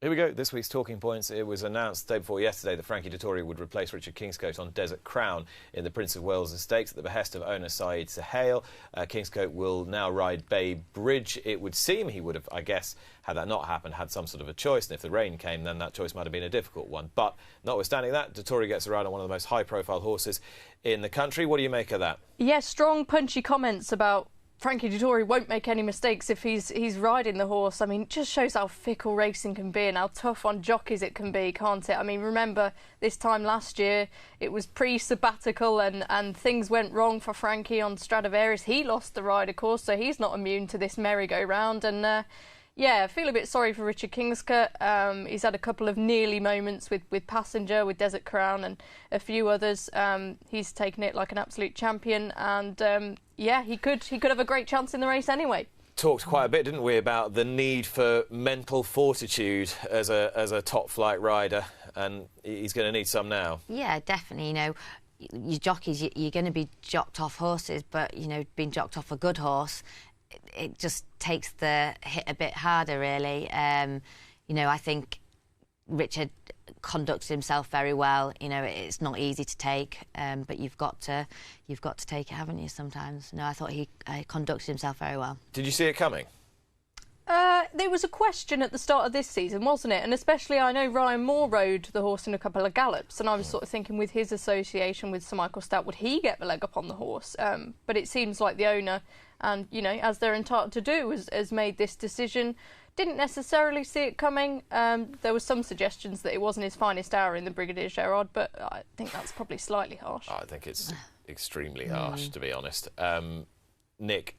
Here we go. This week's Talking Points. It was announced the day before yesterday that Frankie Dettori would replace Richard Kingscote on Desert Crown in the Prince of Wales Stakes at the behest of owner Saeed Suhail. Kingscote will now ride Bay Bridge. It would seem he would have, I guess, had that not happened, had some sort of a choice. And if the rain came, then that choice might have been a difficult one. But notwithstanding that, Dettori gets a ride on one of the most high-profile horses in the country. What do you make of that? Yeah, strong, punchy comments about Frankie Dettori won't make any mistakes if he's riding the horse. I mean, it just shows how fickle racing can be and how tough on jockeys it can be, can't it? I mean, remember this time last year, it was pre-sabbatical and things went wrong for Frankie on Stradivarius. He lost the ride, of course, so he's not immune to this merry-go-round. And yeah, I feel a bit sorry for Richard Kingscote. He's had a couple of nearly moments with Passenger, with Desert Crown and a few others. He's taken it like an absolute champion and yeah, he could have a great chance in the race anyway. Talked quite a bit, didn't we, about the need for mental fortitude as a top-flight rider, and he's going to need some now. Yeah, definitely. You know, your jockeys, you're going to be jocked off horses, but, you know, being jocked off a good horse, it just takes the hit a bit harder, really. You know, I think Richard conducts himself very well. You know, it's not easy to take, but you've got to take it, haven't you? Sometimes. No, I thought he conducted himself very well. Did you see it coming? There was a question at the start of this season, wasn't it? And especially, I know Ryan Moore rode the horse in a couple of gallops, and I was sort of thinking, with his association with Sir Michael Stoute, would he get the leg up on the horse? But it seems like the owner, and you know, as they're entitled to do, has made this decision. Didn't necessarily see it coming. There were some suggestions that it wasn't his finest hour in the Brigadier Gerard, but I think that's probably slightly harsh. I think it's extremely harsh, to be honest. Nick,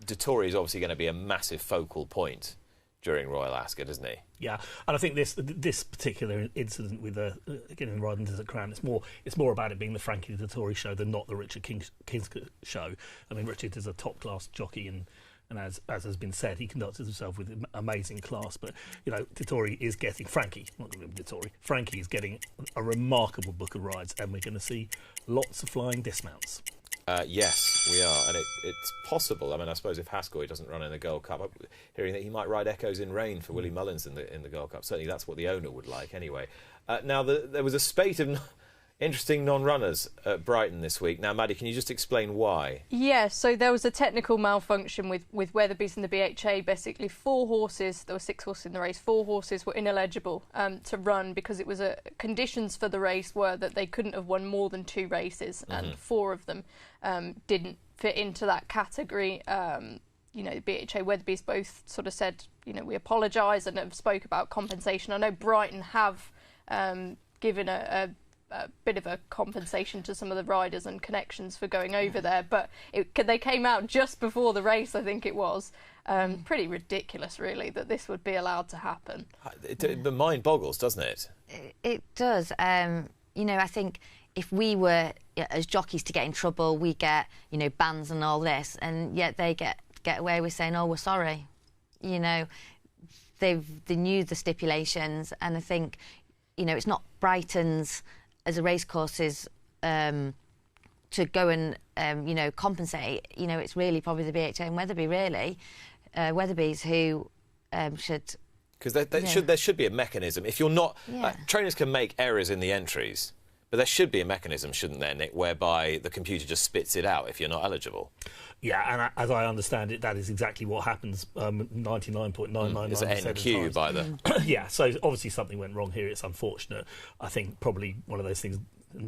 Dettori is obviously going to be a massive focal point during Royal Ascot, isn't he? Yeah, and I think this particular incident with getting riding Desert Crown, it's more about it being the Frankie Dettori show than not the Richard Kingscote show. I mean, Richard is a top-class jockey and as has been said, he conducts himself with amazing class. But, you know, Dettori is getting... Frankie is getting a remarkable book of rides, and we're going to see lots of flying dismounts. Yes, we are, and it's possible. I mean, I suppose if Haskell doesn't run in the Gold Cup, I'm hearing that he might ride Echoes in Rain for Willie Mullins in the Gold Cup. Certainly that's what the owner would like anyway. Now, there was a spate of interesting non-runners at Brighton this week. Now, Maddy, can you just explain why? Yeah, so there was a technical malfunction with Weatherby's and the BHA. Basically, 4 horses, there were 6 horses in the race, 4 horses were ineligible to run because it was conditions for the race were that they couldn't have won more than 2 races, and 4 of them didn't fit into that category. You know, the BHA, Weatherby's both sort of said, you know, we apologise and have spoke about compensation. I know Brighton have given a bit of a compensation to some of the riders and connections for going over there, but they came out just before the race, I think it was. Pretty ridiculous, really, that this would be allowed to happen. The mind boggles, doesn't it? It does. You know, I think if we were, as jockeys, to get in trouble, we get, you know, bans and all this, and yet they get away with saying, oh, we're sorry. You know, they knew the stipulations, and I think, you know, it's not Brighton's as a racecourses to go and you know, compensate. You know, it's really probably the BHA and Weatherby, really, Weatherby's who should. Because there should be a mechanism. If you're not, trainers can make errors in the entries, but there should be a mechanism, shouldn't there, Nick, whereby the computer just spits it out if you're not eligible. Yeah, and as I understand it, that is exactly what happens 99.999%. Is it NQ by the... Yeah, so obviously something went wrong here. It's unfortunate. I think probably one of those things,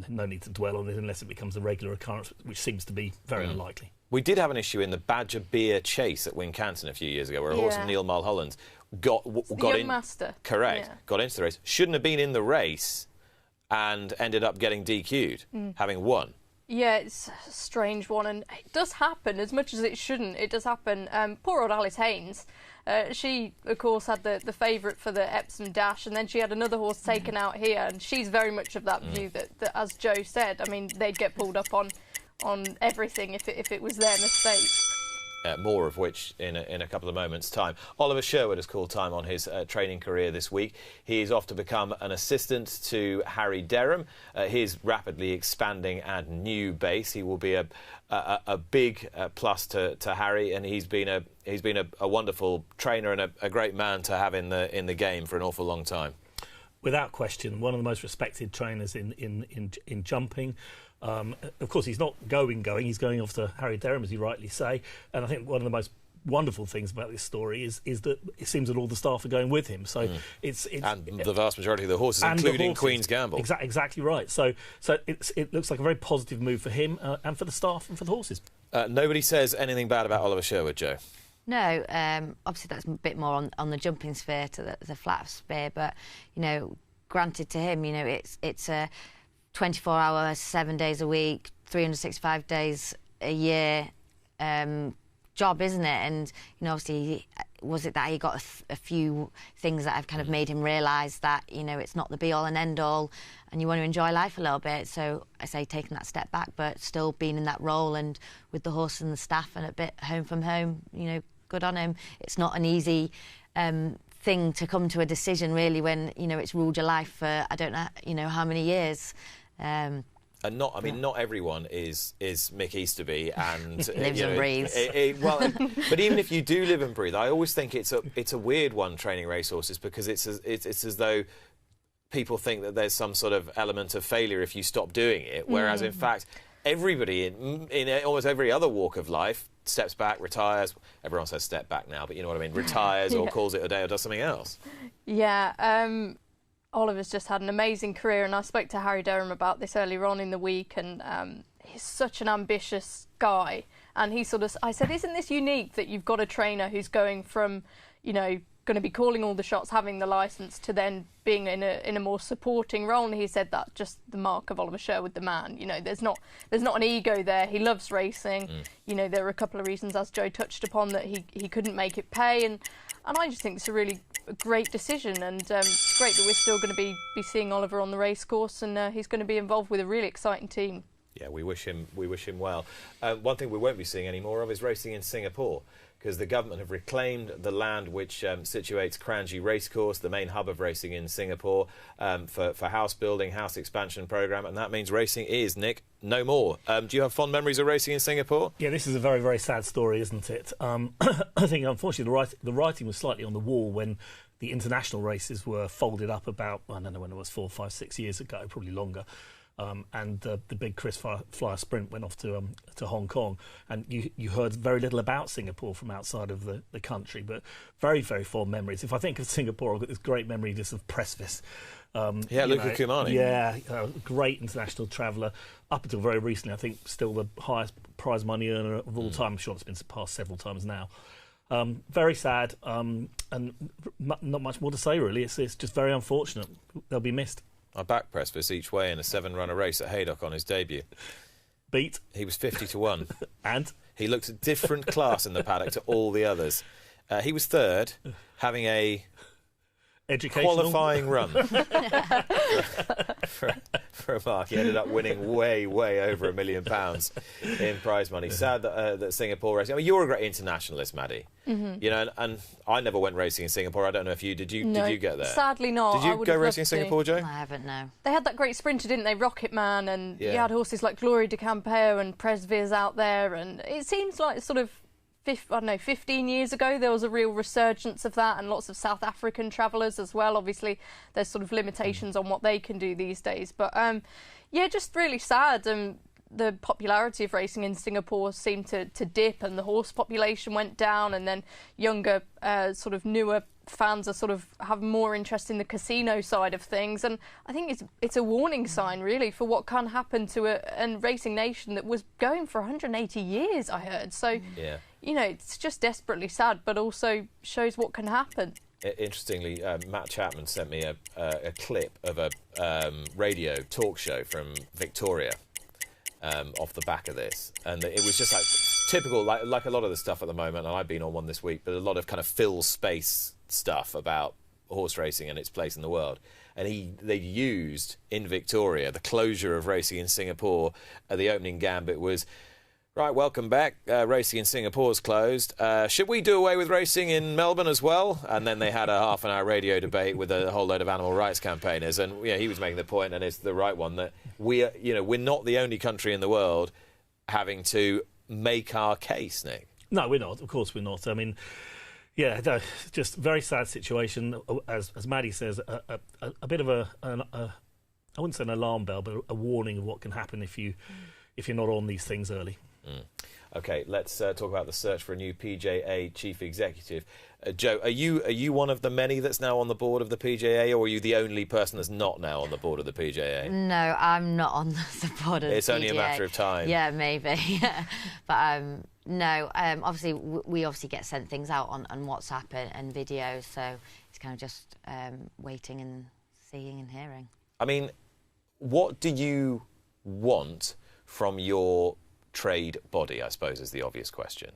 no need to dwell on it unless it becomes a regular occurrence, which seems to be very unlikely. We did have an issue in the Badger Beer Chase at Wincanton a few years ago where a horse of Neil Mulholland's got in... Master. Correct. Got into the race. Shouldn't have been in the race and ended up getting DQ'd, having won. Yeah, it's a strange one, and it does happen, as much as it shouldn't. It does happen. Poor old Alice Haynes. She, of course, had the favourite for the Epsom Dash, and then she had another horse taken out here, and she's very much of that view that, as Joe said, I mean, they'd get pulled up on everything if it was their mistake. more of which in a couple of moments' time. Oliver Sherwood has called time on his training career this week. He is off to become an assistant to Harry Derham, his rapidly expanding and new base. He will be a big plus to Harry, and he's been a wonderful trainer and a great man to have in the game for an awful long time. Without question, one of the most respected trainers in jumping. Of course, he's not going. He's going off to Harry Derham, as you rightly say. And I think one of the most wonderful things about this story is that it seems that all the staff are going with him. So it's and the vast majority of the horses, including Queen's Gamble. Exactly right. So it looks like a very positive move for him and for the staff and for the horses. Nobody says anything bad about Oliver Sherwood, Joe. No, obviously that's a bit more on the jumping sphere to the flat sphere, but granted to him, it's a 24 hours, 7 days a week, 365 days a year job, isn't it? And obviously, was it that he got a few things that have kind of made him realise that it's not the be all and end all, and you want to enjoy life a little bit. So I say taking that step back, but still being in that role and with the horse and the staff and a bit home from home. Good on him. It's not an easy thing to come to a decision really when it's ruled your life for I don't know how many years. And not everyone is Mick Easterby and lives and breathes. But even if you do live and breathe, I always think it's a weird one training racehorses, because it's as though people think that there's some sort of element of failure if you stop doing it, whereas in fact everybody in almost every other walk of life steps back, retires. Everyone says step back now, but you know what I mean. Retires or calls it a day or does something else. Yeah. Oliver's just had an amazing career, and I spoke to Harry Derham about this earlier on in the week, and he's such an ambitious guy. And I said, isn't this unique that you've got a trainer who's going from, going to be calling all the shots, having the licence, to then being in a more supporting role? And he said that just the mark of Oliver Sherwood, the man. There's not an ego there. He loves racing. There are a couple of reasons, as Joe touched upon, that he couldn't make it pay, and I just think it's a really great decision, and it's great that we're still going to be seeing Oliver on the racecourse, and he's going to be involved with a really exciting team. Yeah, we wish him well. One thing we won't be seeing any more of is racing in Singapore, because the government have reclaimed the land which situates Kranji Racecourse, the main hub of racing in Singapore, for house building, house expansion programme, and that means racing is, Nick, no more. Do you have fond memories of racing in Singapore? Yeah, this is a very, very sad story, isn't it? I think, unfortunately, the writing was slightly on the wall when the international races were folded up about, I don't know when it was, 4, 5, 6 years ago, probably longer. And the big Chris Flyer sprint went off to Hong Kong, and you heard very little about Singapore from outside of the country, but very, very fond memories. If I think of Singapore, I've got this great memory just of Precipice. Luca Kumani. Yeah, great international traveller. Up until very recently, I think still the highest prize money earner of all time. I'm sure it's been surpassed several times now. Very sad, and not much more to say, really. It's just very unfortunate. They'll be missed. I backed Precipice each way in a 7-runner race at Haydock on his debut. Beat. He was 50-1. And? He looked a different class in the paddock to all the others. He was third, having a qualifying run for a mark. He ended up winning way over £1 million in prize money. Sad that Singapore racing. I mean, you're a great internationalist, Maddy. And I never went racing in Singapore. I don't know if you did. No, you get there? Sadly not. Did you go racing in Singapore, Joe? I haven't. No. They had that great sprinter, didn't they? Rocket Man, and you had horses like Glory de Campeo and Presviz out there, and it seems like sort of 15 years ago there was a real resurgence of that, and lots of South African travellers as well. Obviously there's sort of limitations on what they can do these days, but just really sad. The popularity of racing in Singapore seemed to dip, and the horse population went down, and then younger sort of newer fans are sort of have more interest in the casino side of things, and I think it's a warning sign really for what can happen to a racing nation that was going for 180 years, I heard. So it's just desperately sad, but also shows what can happen. Interestingly, Matt Chapman sent me a clip of a radio talk show from Victoria off the back of this, and it was just like typical, like a lot of the stuff at the moment, and I've been on one this week, but a lot of kind of fill space stuff about horse racing and its place in the world. And they used in Victoria the closure of racing in Singapore. The opening gambit was, Right, welcome back. Racing in Singapore's closed. Should we do away with racing in Melbourne as well? And then they had a half-an-hour radio debate with a whole load of animal rights campaigners, and he was making the point, and it's the right one, that we're not the only country in the world having to make our case, Nick. No, we're not. Of course, we're not. I mean, yeah, no, just very sad situation. As Maddy says, a bit of I wouldn't say an alarm bell, but a warning of what can happen if you're not on these things early. OK, let's talk about the search for a new PJA chief executive. Joe, are you one of the many that's now on the board of the PJA, or are you the only person that's not now on the board of the PJA? No, I'm not on the board of the PJA. It's only a matter of time. Yeah, maybe. But no, obviously we get sent things out on WhatsApp and videos, so it's kind of just waiting and seeing and hearing. I mean, what do you want from your trade body, I suppose, is the obvious question.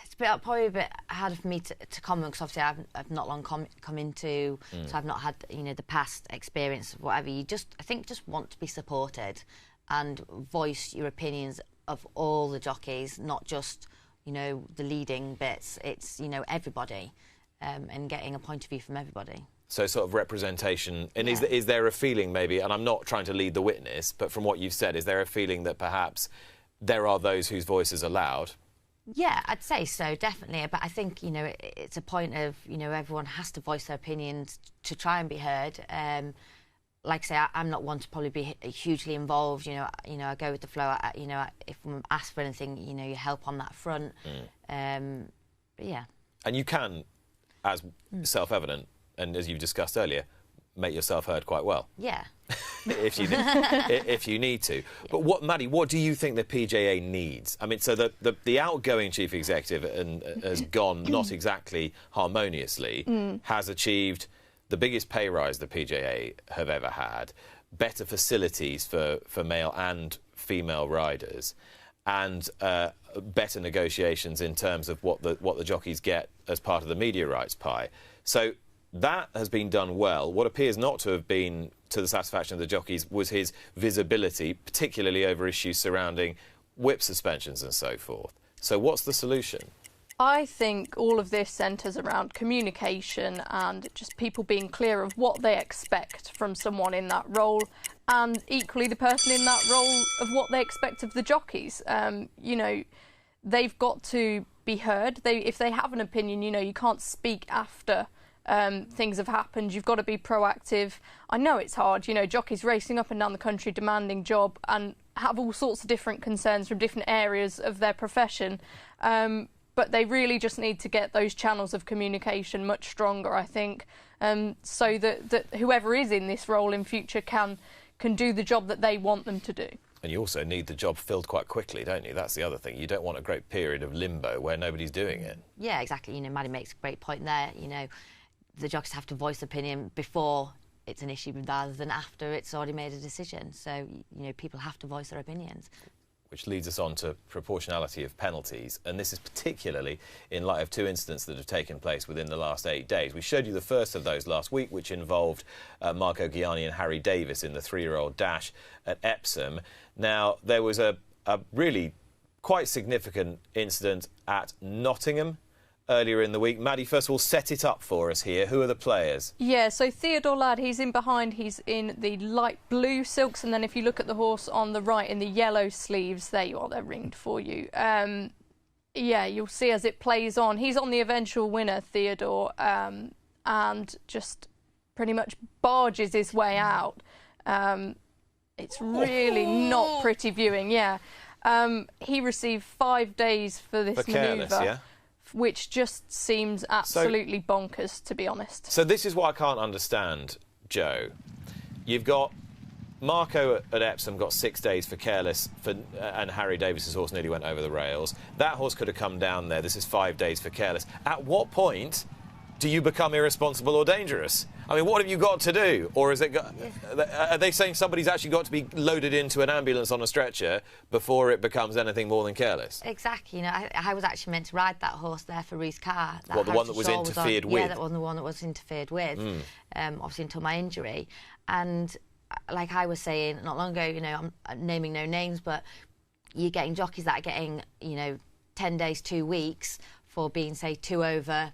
It's probably a bit harder for me to comment, because obviously I've not long come into, so I've not had the past experience of whatever. I think just want to be supported and voice your opinions of all the jockeys, not just the leading bits. It's everybody, and getting a point of view from everybody. So sort of representation. And yeah. Is there a feeling maybe, and I'm not trying to lead the witness, but from what you've said, is there a feeling that perhaps there are those whose voices are loud? Yeah, I'd say so, definitely. But I think, it's a point of, everyone has to voice their opinions to try and be heard. Like I say, I'm not one to probably be hugely involved. I go with the flow. If I'm asked for anything, you help on that front. But yeah. And you can, as self-evident, and as you've discussed earlier, make yourself heard quite well. Yeah. if you need to. But Maddy, what do you think the PJA needs? I mean, so the outgoing chief executive has gone not exactly harmoniously, has achieved the biggest pay rise the PJA have ever had, better facilities for male and female riders, and better negotiations in terms of what the jockeys get as part of the media rights pie. So that has been done well. What appears not to have been to the satisfaction of the jockeys was his visibility, particularly over issues surrounding whip suspensions and so forth. So what's the solution? I think all of this centres around communication and just people being clear of what they expect from someone in that role, and equally the person in that role of what they expect of the jockeys. They've got to be heard. If they have an opinion, you can't speak after things have happened. You've got to be proactive. I know it's hard, jockeys racing up and down the country demanding job and have all sorts of different concerns from different areas of their profession. But they really just need to get those channels of communication much stronger, I think, so that whoever is in this role in future can do the job that they want them to do. And you also need the job filled quite quickly, don't you? That's the other thing. You don't want a great period of limbo where nobody's doing it. Yeah, exactly. Maddy makes a great point there. The jockeys have to voice opinion before it's an issue rather than after it's already made a decision. So, people have to voice their opinions. Which leads us on to proportionality of penalties. And this is particularly in light of two incidents that have taken place within the last 8 days. We showed you the first of those last week, which involved Marco Ghiani and Harry Davis in the 3-year-old dash at Epsom. Now, there was a really quite significant incident at Nottingham earlier in the week. Maddy, first of all, set it up for us here. Who are the players? Yeah, so Theodore Ladd, he's in behind. He's in the light blue silks, and then if you look at the horse on the right in the yellow sleeves, there you are, they're ringed for you. Yeah, you'll see as it plays on. He's on the eventual winner, Theodore, and just pretty much barges his way out. It's really not pretty viewing, yeah. He received 5 days for this manoeuvre. Yeah? Which just seems absolutely bonkers, to be honest. So this is what I can't understand, Joe. You've got Marco at Epsom got 6 days for careless, and Harry Davis's horse nearly went over the rails. That horse could have come down there. This is 5 days for careless. At what point do you become irresponsible or dangerous? I mean, what have you got to do? Or is it are they saying somebody's actually got to be loaded into an ambulance on a stretcher before it becomes anything more than careless? Exactly. I was actually meant to ride that horse there for Reece Carr. What, the one that was interfered with? Yeah, that was the one that was interfered with, obviously until my injury. And like I was saying not long ago, I'm naming no names, but you're getting jockeys that are getting, 10 days, 2 weeks for being, say, 2 over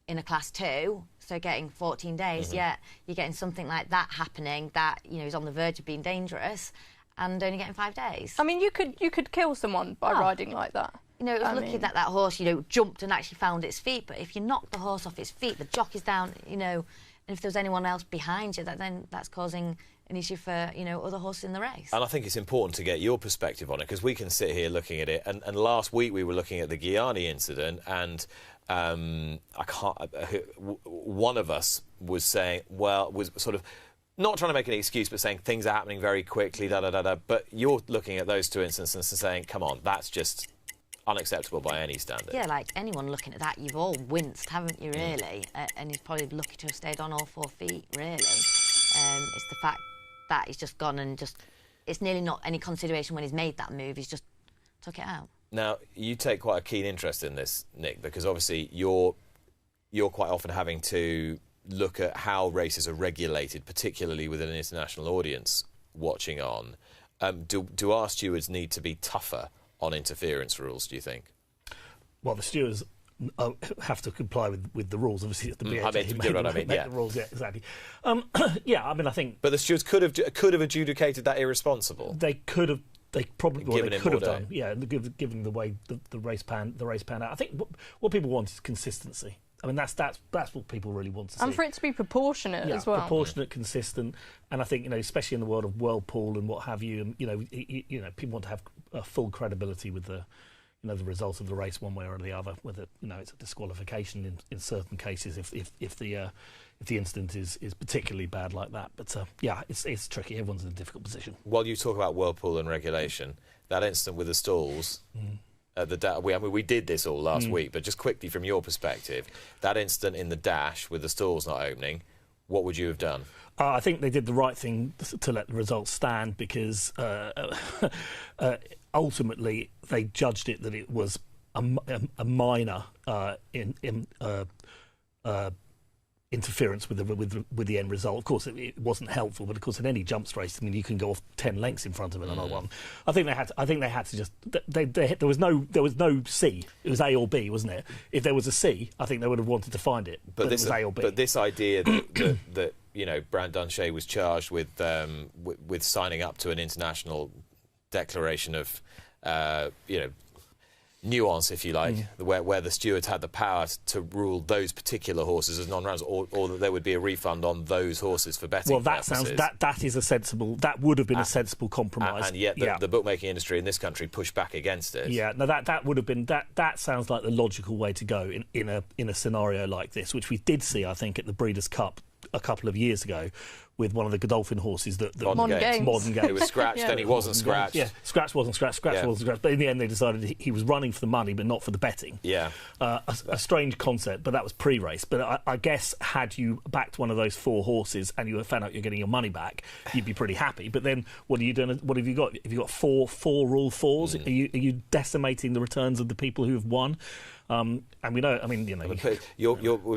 in a Class 2, so getting 14 days, yet you're getting something like that happening that, is on the verge of being dangerous and only getting 5 days. I mean, you could kill someone by riding like that. It was lucky that horse, jumped and actually found its feet, but if you knock the horse off its feet, the jockey's down, and if there's anyone else behind you, then that's causing an issue for, other horses in the race. And I think it's important to get your perspective on it, because we can sit here looking at it, and last week we were looking at the Guyani incident, and one of us was saying, was sort of not trying to make an excuse, but saying things are happening very quickly, da-da-da-da. But you're looking at those two instances and saying, come on, that's just unacceptable by any standard. Yeah, like anyone looking at that, you've all winced, haven't you, really? And he's probably lucky to have stayed on all 4 feet, really. It's the fact that he's just gone and it's nearly not any consideration when he's made that move, he's just took it out. Now, you take quite a keen interest in this, Nick, because obviously you're quite often having to look at how races are regulated, particularly with an international audience watching on. Do our stewards need to be tougher on interference rules, do you think? Well, the stewards have to comply with the rules, obviously. The BHA the rules, yeah, exactly. I think. But the stewards could have adjudicated that irresponsible. They could have. They probably could have done. Day. Yeah, given the way the race panned out. I think what people want is consistency. I mean, that's what people really want to see. And for it to be proportionate as well. Proportionate, consistent, and I think especially in the world of whirlpool and what have you, and people want to have a full credibility with the result of the race one way or the other. Whether it's a disqualification in certain cases if the incident is particularly bad like that. But it's tricky. Everyone's in a difficult position. While you talk about whirlpool and regulation, that incident with the stalls. We did this all last week, but just quickly from your perspective, that incident in the dash with the stalls not opening, what would you have done? I think they did the right thing to let the results stand because ultimately they judged it that it was a minor interference with the end result. Of course, it wasn't helpful, but of course, in any jumps race, I mean, you can go off 10 lengths in front of another one. I think they had to just. There was no C. It was A or B, wasn't it? If there was a C, I think they would have wanted to find it. But this, it was A or B. But this idea that Brant Dunshay was charged with signing up to an international declaration of nuance, if you like, where the stewards had the power to rule those particular horses as non-runners, or that there would be a refund on those horses for betting. Well, that purposes. that is a sensible. That would have been a sensible compromise. And yet, the bookmaking industry in this country pushed back against it. Yeah, no, that would have been that sounds like the logical way to go in a scenario like this, which we did see, I think, at the Breeders' Cup a couple of years ago with one of the Godolphin horses that Modern Games. He was scratched and he wasn't scratched. Yeah, scratched wasn't scratched, wasn't scratched. But in the end, they decided he was running for the money, but not for the betting. Yeah. A strange concept, but that was pre-race. But I guess had you backed one of those 4 horses and you found out you're getting your money back, you'd be pretty happy. But then what are you doing? What have you got? Have you got four rule 4s? Are you decimating the returns of the people who have won? And we know, we were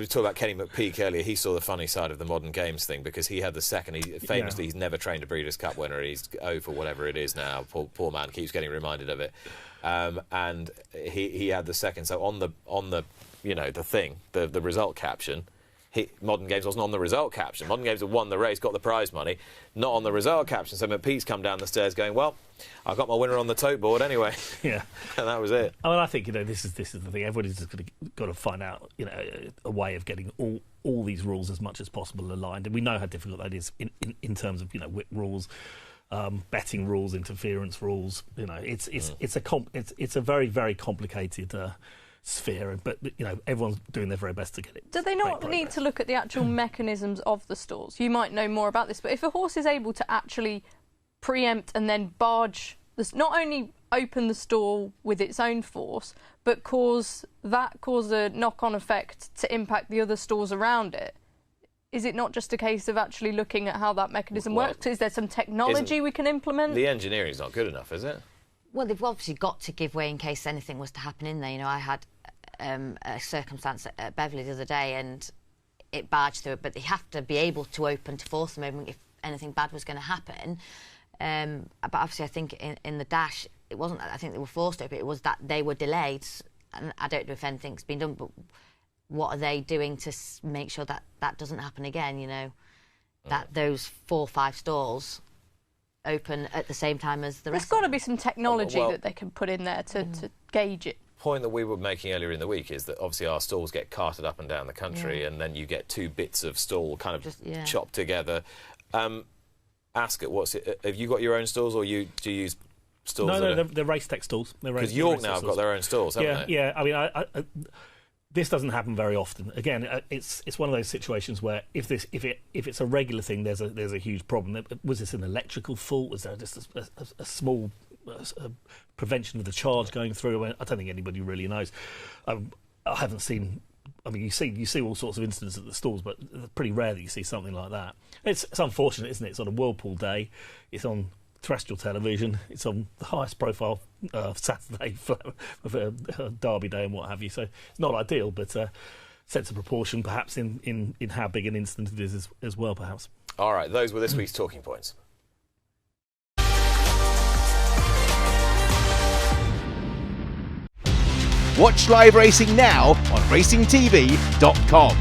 talking about Kenny McPeak earlier. He saw the funny side of the Modern Games thing because he had the second. He's never trained a Breeders' Cup winner. He's for whatever it is now. Poor man keeps getting reminded of it. And he had the second. So on the the thing, the result caption. Modern Games wasn't on the result caption. Modern Games had won the race, got the prize money, not on the result caption. So McPeak's come down the stairs going, well, I got my winner on the tote board anyway. Yeah. And that was it. I mean, I think, this is the thing. Everybody's just got to find out, a way of getting all these rules as much as possible aligned. And we know how difficult that is in terms of, whip rules, betting rules, interference rules. It's a very, very complicated sphere, but everyone's doing their very best to get it. Do they not need to look at the actual mechanisms of the stalls? You might know more about this, but if a horse is able to actually preempt and then barge, not only open the stall with its own force, but cause a knock-on effect to impact the other stalls around it, is it not just a case of actually looking at how that mechanism works? Is there some technology we can implement? The engineering is not good enough, is it? Well, they've obviously got to give way in case anything was to happen in there. I had a circumstance at Beverley the other day and it barged through it, but they have to be able to open to force them open if anything bad was going to happen. But obviously I think in the dash, it wasn't that I think they were forced to open, it was that they were delayed. And I don't know if anything's been done, but what are they doing to make sure that that doesn't happen again, you know? That those 4 or 5 stalls open at the same time as the rest. There's got to be some technology that they can put in there to gauge it. Point that we were making earlier in the week is that obviously our stalls get carted up and down the country, and then you get 2 bits of stall kind of chopped together. Ask it, have you got your own stalls, or do you use stalls? No, they're race tech stalls. Because York now have got their own stalls, haven't they? Yeah. I mean, I this doesn't happen very often. Again, it's one of those situations where if it's a regular thing, there's a huge problem. Was this an electrical fault? Was there just a small prevention of the charge going through? I don't think anybody really knows. I haven't seen. I mean, you see all sorts of incidents at the stalls, but it's pretty rare that you see something like that. It's unfortunate, isn't it? It's on a Whirlpool day. It's on terrestrial television. It's on the highest profile Saturday Derby Day and what have you. So it's not ideal, but sense of proportion perhaps in how big an incident it is as well, perhaps. All right, those were this week's talking points. Watch live racing now on racingtv.com.